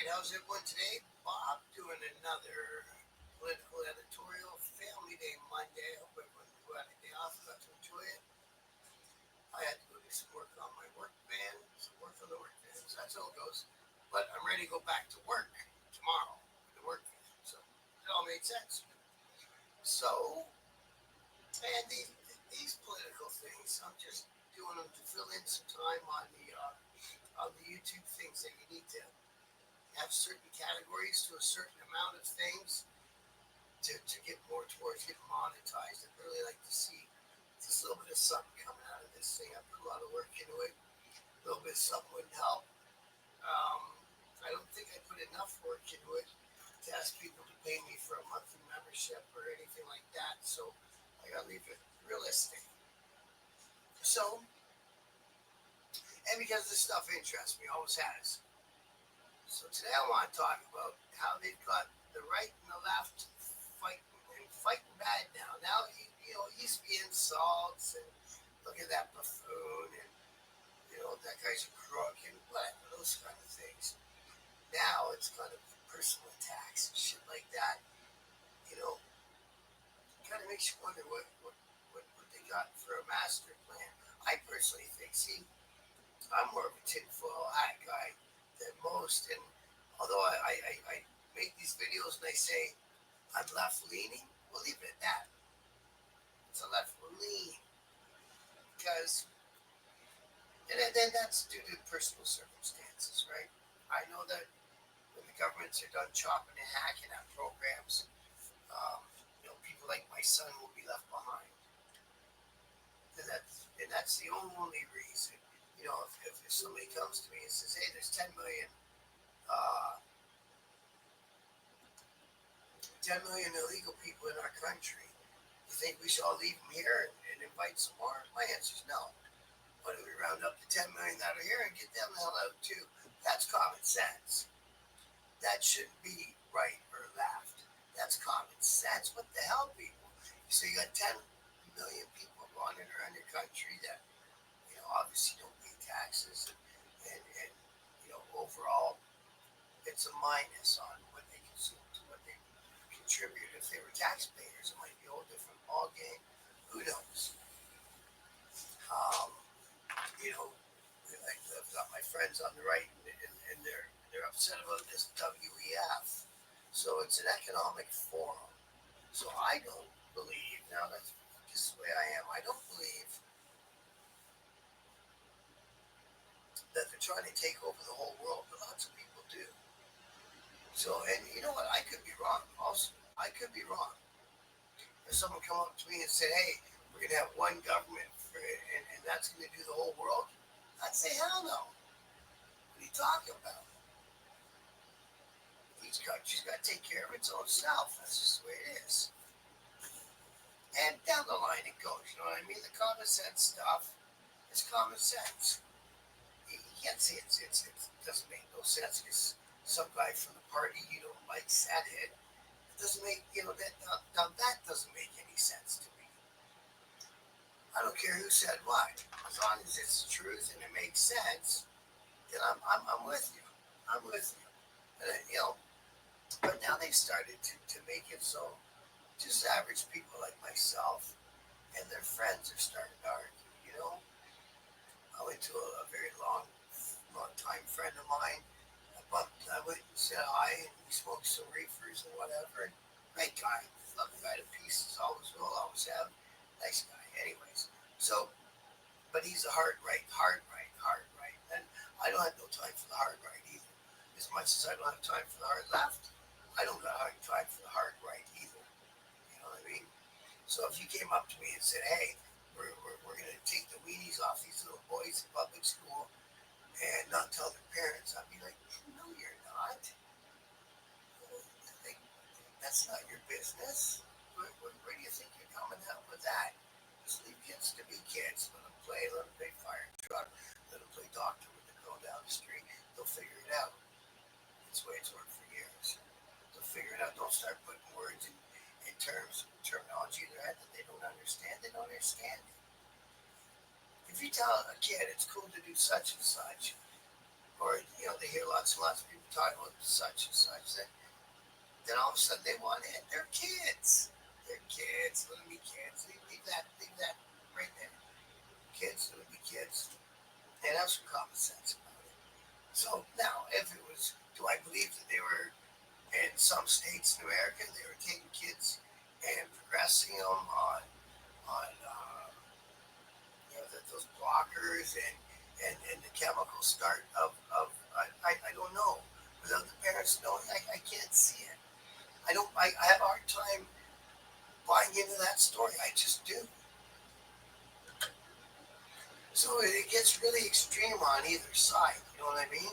right, how's everyone today? Bob doing another Political Editorial Family Day Monday. I hope everyone who had a day off got to enjoy it. I had to go do some work on my work van, some work on the work van, so that's how it goes. But I'm ready to go back to work tomorrow with the work van, so it all made sense. So, and these political things, I'm just doing them to fill in some time on the YouTube things that you need to have certain categories to a certain amount of things to get more towards getting monetized. I'd really like to see just a little bit of something coming out of this thing. I put a lot of work into it. A little bit of something wouldn't help. Um, I don't think I put enough work into it to ask people to pay me for a monthly membership or anything like that. So I gotta leave it realistic. So, and because this stuff interests me, always has. So today I want to talk about how they've got the right and the left fighting and fighting bad now. Now it used to be insults and look at that buffoon and that guy's a crook and whatever those kind of things. Now it's kind of personal attacks and shit like that. You know, kind of makes you wonder what they got for a master plan. I personally think, see, I'm more of a tinfoil hat guy than most. And although I make these videos and I say I'm left leaning, we'll leave it at that. It's a left lean because, and then that's due to personal circumstances, right? I know that when the governments are done chopping and hacking at programs, um, people like my son will be left behind, and that's the only reason. If somebody comes to me and says, "Hey, there's uh, 10 million illegal people in our country. You think we should all leave them here and invite some more?" My answer is no. Why don't we round up the 10 million that are here and get them the hell out too? That's common sense. That shouldn't be right or left. That's common sense. What the hell, people? So you got 10 million people wandering around your country that obviously don't pay taxes, and overall it's a minus on what they consume to what they contribute. If they were taxpayers, it might be a whole different ball game. Who knows? Um, you know, like I've got my friends on the right, and they're upset about this WEF. So it's an economic forum. So I don't believe, now that's just the way I am. I don't believe that they're trying to take over the whole world, but lots of people do. So, and you know what? I could be wrong. Also, I could be wrong. If someone come up to me and said, "Hey, we're gonna have one government and that's gonna do the whole world," I'd say, "Hell no! What are you talking about? Each country's got to take care of its own self. That's just the way it is." And down the line it goes. You know what I mean? The common sense stuff is common sense. You can't say it doesn't make no sense because some guy from the party you don't like said it. It doesn't make now that doesn't make any sense to me. I don't care who said what, as long as it's the truth and it makes sense. Then I'm with you. I'm with you. And but now they've started to make it so just average people like myself and their friends are starting to argue. I went to a very long time friend of mine. I went and said hi, and we smoked some reefers and whatever. And great guy, love the guy to pieces. Always will, always have. Nice guy. Anyways, so but he's a hard right, hard right, hard right. And I don't have no time for the hard right either. As much as I don't have time for the hard left, I don't got time for the hard right either. You know what I mean? So if you came up to me and said, "Hey, we're going to take the weenies off these little boys in public school and not tell their parents," I'd be like, "No, you're not. Like, that's not your business. Where do you think you're coming out with that? Just leave kids to be kids. Let them play. Let them play fire truck. Let them play doctor with the girl down the street. They'll figure it out. That's the way it's worked for years. They'll figure it out. Don't start putting words in terminology in their head that they don't understand. They don't understand it. If you tell a kid it's cool to do such and such, or they hear a lot lots and lots of people talking about such and such. Then all of a sudden they want in. They're kids. They're kids. Let them be kids. Leave that right there. Kids, let them be kids. And have some common sense about it. So now, if it was, do I believe that they were in some states in America, they were taking kids and progressing them on those blockers and the chemical start of I don't know. Without the parents knowing, I can't see it. I have a hard time buying into that story. I just do. So it gets really extreme on either side. You know what I mean?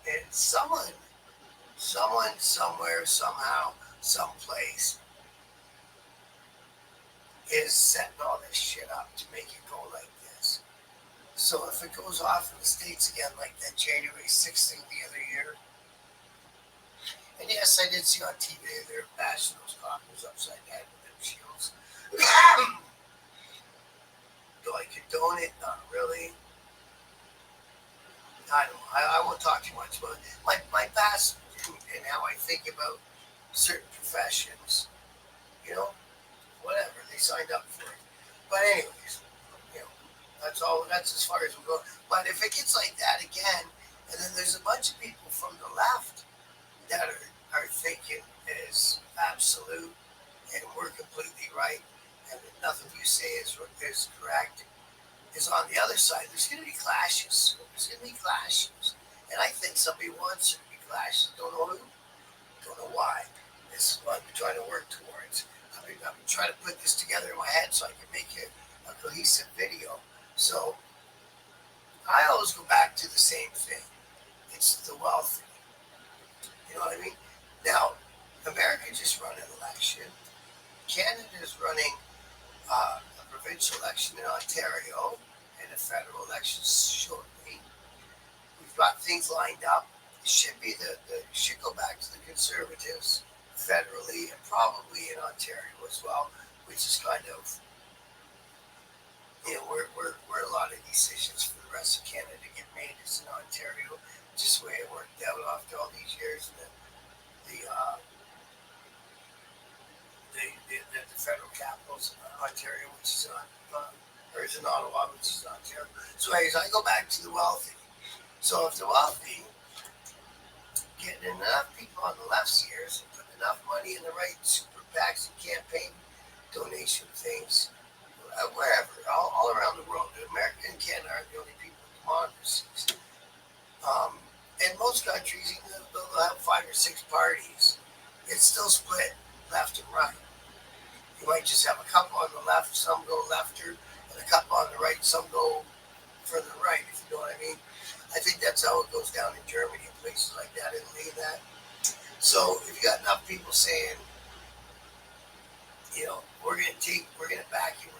And someone, somewhere, somehow, someplace is setting all this shit up to make it go like this. So if it goes off in the States again like that January 6th thing the other year, and yes, I did see on TV they're bashing those coppers upside the head with them shields. Do I condone it? Not really. I don't know. I won't talk too much about it. My past and how I think about certain professions, you know, whatever, they signed up for it. But anyways, you know, that's all. That's as far as we go. But if it gets like that again, and then there's a bunch of people from the left that are thinking it is absolute and we're completely right, and nothing you say is correct, is on the other side. There's going to be clashes. There's going to be clashes. And I think somebody wants there to be clashes. Don't know who. Don't know why. This is what I'm trying to work towards. I've been trying to put this together in my head so I can make it a cohesive video. So I always go back to the same thing. It's the wealthy. You know what I mean? Now, America just run an election. Canada is running a provincial election in Ontario and a federal election shortly. We've got things lined up. It should be should go back to the Conservatives federally and probably in Ontario as well, which is kind of, you know, where a lot of decisions for the rest of Canada get made is in Ontario, just the way it worked out after all these years. And the federal capitals in Ontario, which is or is in Ottawa, which is Ontario. So anyways, I go back to the wealthy. So if the wealthy getting enough people on the left's ears and putting enough money in the right super PACs and campaign donation things, wherever, all around the world, America and Canada are the only people with democracies. In most countries, even though they'll have 5 or 6 parties, it's still split left and right. You might just have a couple on the left, some go lefter, and a couple on the right, some go further right, if you know what I mean. I think that's how it goes down in Germany and places like that, Italy and that. So if you got enough people saying, you know, we're going to back you,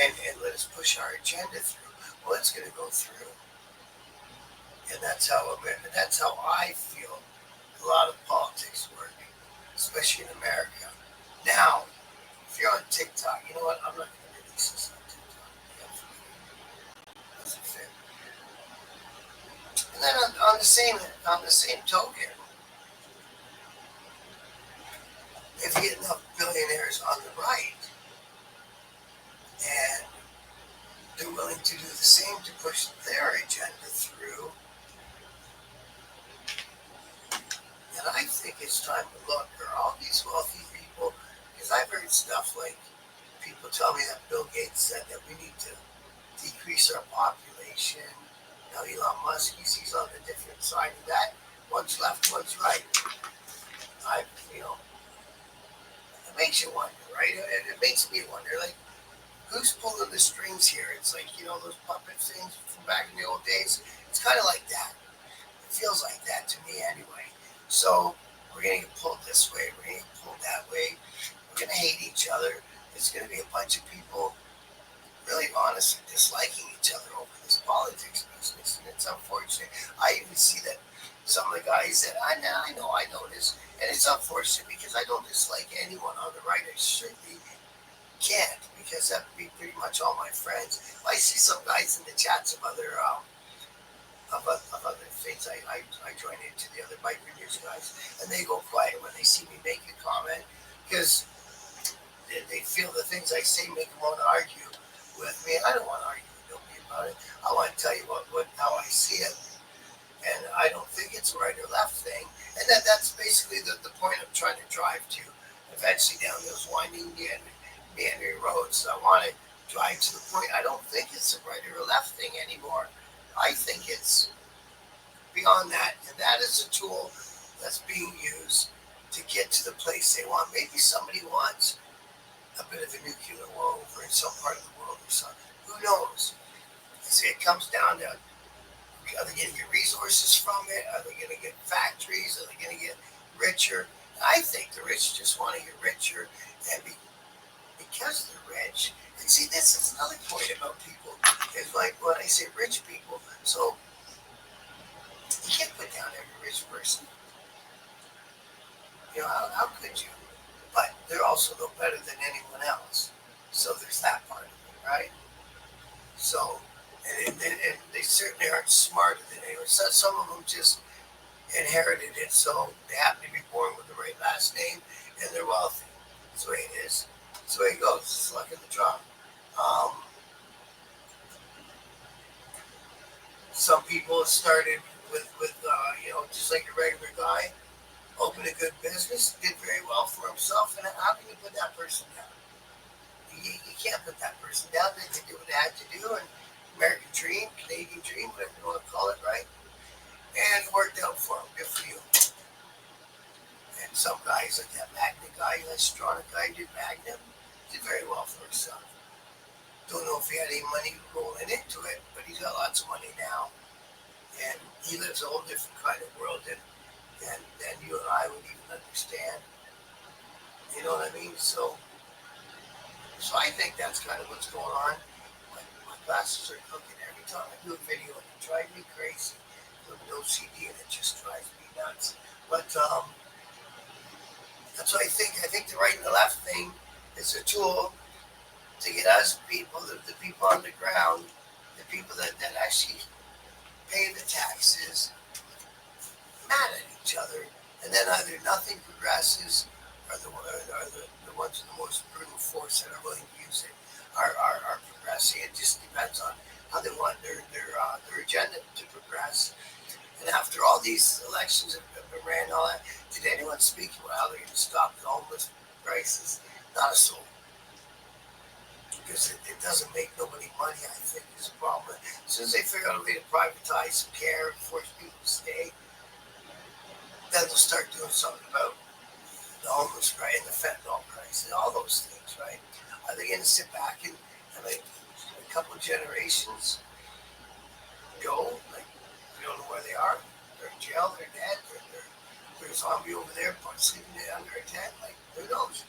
and let us push our agenda through, well, it's going to go through. And that's how I feel a lot of politics work, especially in America. Now, if you're on TikTok, you know what? I'm not going to release this on TikTok. Doesn't fit. And then on the same token, if you get enough billionaires on the right, and they're willing to do the same to push their agenda through, and I think it's time to look. There are all these wealthy people, because I've heard stuff like people tell me that Bill Gates said that we need to decrease our population. Now Elon Musk, he's on the different side of that. One's left, one's right. It makes you wonder, right? It makes me wonder, like, who's pulling the strings here? It's like, you know, those puppet things from back in the old days. It's kind of like that. It feels like that to me anyway. So we're going to get pulled this way. We're going to get pulled that way. We're going to hate each other. There's going to be a bunch of people really honestly disliking each other over this politics business. And it's unfortunate. I even see that some of the guys that I know this. And it's unfortunate because I don't dislike anyone on the right. I certainly can't, because that would be pretty much all my friends. I see some guys in the chats of other audience, I join into the other biker news guys, and they go quiet when they see me make a comment because they feel the things I say make them want to argue with me. I don't want to argue with nobody about it. I want to tell you how I see it, and I don't think it's a right or left thing. And that's basically the point I'm trying to drive to. Eventually down those winding meandering roads, I want to drive to the point. I don't think it's a right or a left thing anymore. I think it's beyond that, and that is a tool that's being used to get to the place they want. Maybe somebody wants a bit of a nuclear war over in some part of the world or something. Who knows? See, it comes down to, are they going to get resources from it? Are they going to get factories? Are they going to get richer? I think the rich just want to get richer, and because they're rich. And see, this is another point about people. It's like when I say rich people, so you can't put down every rich person. How could you? But they're also no better than anyone else. So there's that part of it, right? So, and they certainly aren't smarter than anyone. So some of them just inherited it, so they happen to be born with the right last name, and they're wealthy. That's the way it is. That's the way it goes. It's luck of the draw. Some people started with just like a regular guy, opened a good business, did very well for himself, and how can you put that person down? You can't put that person down. They did what they had to do, and American dream, Canadian dream, whatever you want to call it, right? And it worked out for them. Good for you. And some guys, like that Magna guy, that Stronic guy, did Magna, did very well for himself. Don't know if he had any money rolling into it, but he's got lots of money now. And he lives a whole different kind of world than you and I would even understand. You know what I mean? So I think that's kind of what's going on. My glasses are cooking every time I do a video. It drives me crazy. With no CD, and it just drives me nuts. But that's what I think. I think the right and the left thing is a tool to get us people, the people on the ground, the people that actually pay the taxes, mad at each other, and then either nothing progresses or the ones with the most brutal force that are willing to use it are progressing. It just depends on how they want their agenda to progress. And after all these elections have been ran, all that, did anyone speak about how they're going to stop the homeless crisis? Not a soul. Because it doesn't make nobody money, I think, is a problem. As soon as they figure out a way to privatize some care and force people to stay, then they'll start doing something about the homeless price and the fentanyl price and all those things, right? Are they going to sit back and like a couple of generations go? Like, we don't know where they are. They're in jail, they're dead, they're a zombie over there, sleeping under a tent. Like, who knows?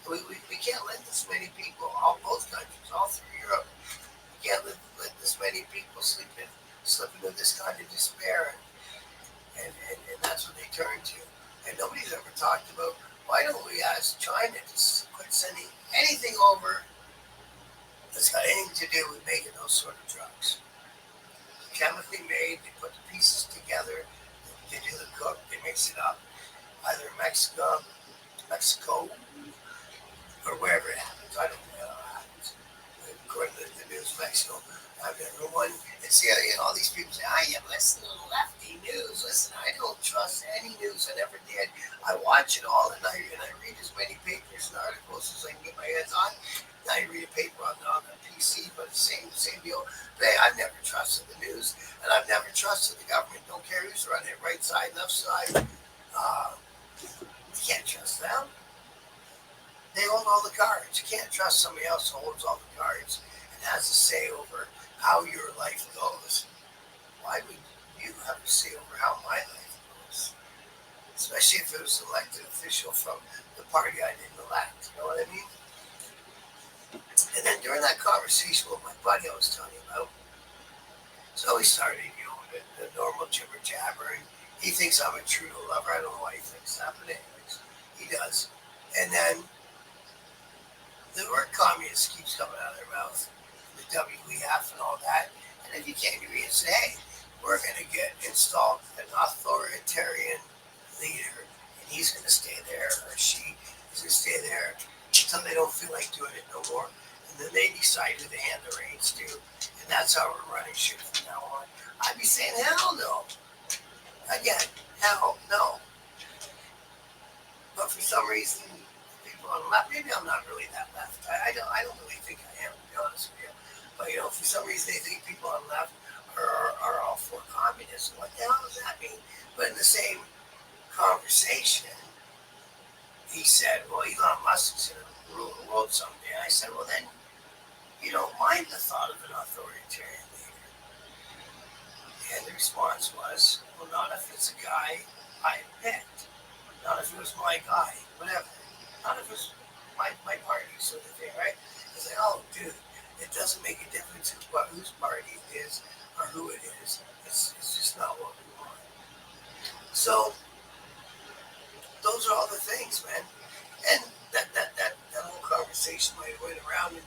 We can't let this many people, both countries, all through Europe, we can't let this many people slip into this kind of despair, and that's what they turn to. And nobody's ever talked about, why don't we ask China to quit sending anything over that's got anything to do with making those sort of drugs. Chemically made, they put the pieces together, they do the cook, they mix it up, either in Mexico, or wherever it happens. I don't know how it happens. According to the news, Mexico, I've never won. And see, all these people say, you listen to the lefty news. Listen, I don't trust any news. I never did. I watch it all, and I read as many papers and articles as I can get my hands on. Now you read a paper on the PC, but it's the same deal. But hey, I've never trusted the news, and I've never trusted the government. Don't care who's running it, right side, left side. You can't trust them. They hold all the cards. You can't trust somebody else who holds all the cards and has a say over how your life goes. Why would you have a say over how my life goes? Especially if it was an elected official from the party I didn't elect. You know what I mean? And then during that conversation with my buddy I was telling you about, so we started, the normal jibber jabber, and he thinks I'm a Trudeau lover. I don't know why he thinks that, but anyways, he does. And then the word communist keeps coming out of their mouth, the WEF and all that. And if you can't agree and say, hey, we're going to get installed an authoritarian leader, and he's going to stay there, or she is going to stay there until they don't feel like doing it no more. And then they decide who they hand the reins to, and that's how we're running shit from now on. I'd be saying, hell no. Again, hell no. But for some reason, people on the left, maybe I'm not really that left. I don't really think I am, to be honest with you. But for some reason they think people on the left are all for communism. What the hell does that mean? But in the same conversation, he said, well, Elon Musk is going to rule the world someday. And I said, well, then you don't mind the thought of an authoritarian leader. And the response was, well, not if it's a guy I picked. Not if it was my guy, whatever. Not if it was my party, sort of thing, right? It's like, oh, dude, it doesn't make a difference whose party it is or who it is. It's just not what we want. So, those are all the things, man. And that whole conversation might have went around in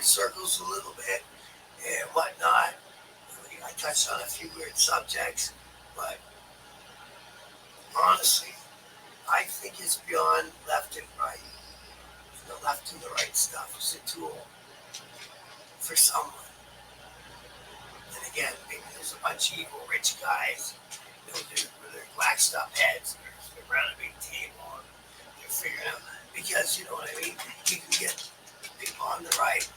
circles a little bit and whatnot. I touched on a few weird subjects, but honestly, I think it's beyond left and right. The left and the right stuff is a tool for someone. And again, maybe there's a bunch of evil rich guys, with their black stuff heads, they're around a big table, and they're figuring out, because you know what I mean? You can get people on the right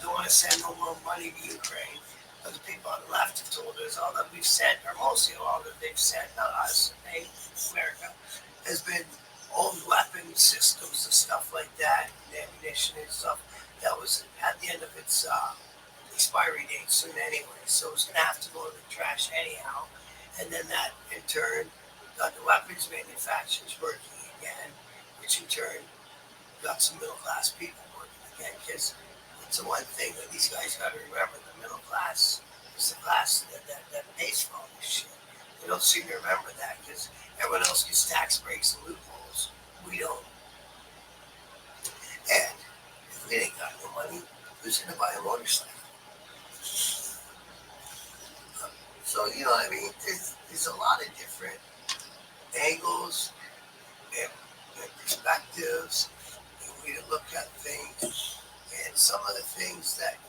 don't want to send no more money to Ukraine. But the people on the left have told us all that we've sent, or mostly all that they've sent, not us, America, has been old weapon systems and stuff like that, and ammunition and stuff that was at the end of its expiry date soon anyway. So it's going to have to go to the trash anyhow. And then that, in turn, got the weapons manufacturers working again, which in turn got some middle class people working again. Because it's the one thing that these guys got to remember: the middle class is the class that pays for all this shit. They don't seem to remember that because everyone else gets tax breaks and loopholes. We don't. And if we ain't got no money, who's going to buy a motorcycle? So, you know what I mean? There's a lot of different angles and perspectives and way to look at things. And some of the things that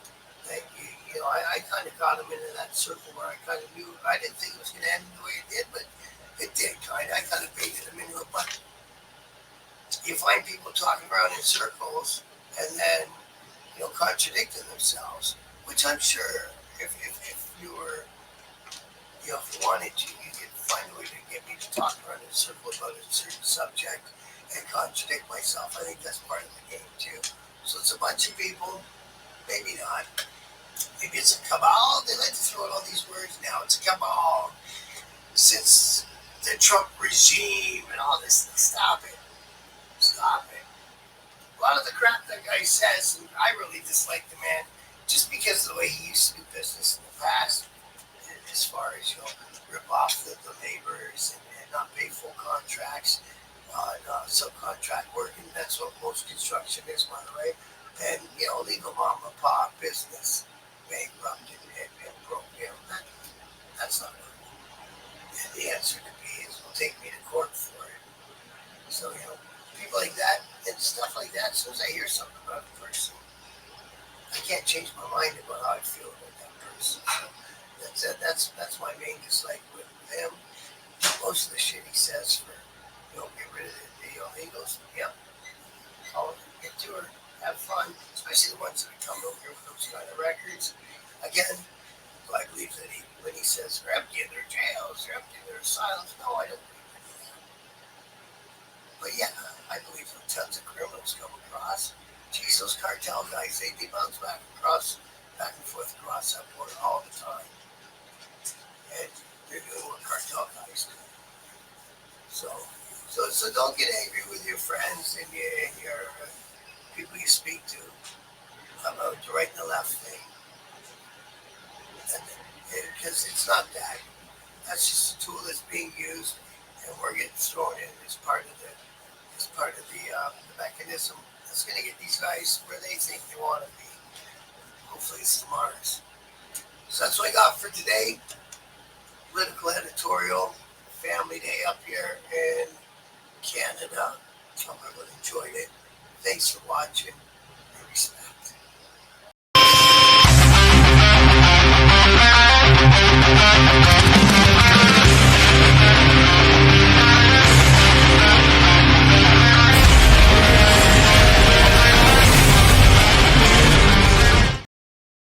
I kind of got them into that circle where I kind of knew, I didn't think it was going to end the way it did, but it did kind of. I kind of baited them into it. But you find people talking around in circles and then, contradicting themselves, which I'm sure if you were, if you wanted to, you could find a way to get me to talk around in a circle about a certain subject and contradict myself. I think that's part of the game too. So it's a bunch of people, maybe not. Maybe it's a cabal. They like to throw out all these words now. It's a cabal. Since the Trump regime and all this, stop it. Stop it. A lot of the crap that guy says, and I really dislike the man, just because of the way he used to do business in the past, as far as, rip off the laborers and not pay full contracts, subcontract work, and that's what most construction is, by the way. And, legal mom and pop business, bankrupt and broke, that's not good. And the answer to me is, will take me to court for it. So, people like that and stuff like that, as soon as I hear something about a person, I can't change my mind about how I feel about that person. So that's my main dislike with him. Most of the shit he says for, get rid of the deal. He goes, yep, I'll get to her, have fun, especially the ones that are coming over here with those kind of records. Again, do I believe that when he says they're empty in their jails, they're empty in their asylums? No, I don't believe any of that. But yeah, I believe that tons of criminals come across. Geez, those cartel guys, they bounce back and forth across that border all the time. And they're doing what cartel guys do. So don't get angry with your friends and your people you speak to about the right and the left thing. Because it's not that. That's just a tool that's being used, and we're getting thrown in as part of the mechanism that's going to get these guys where they think they want to be. Hopefully it's Mars. So that's what I got for today. Political Editorial Family Day up here in Canada. Hope everyone enjoyed it. Thanks for watching.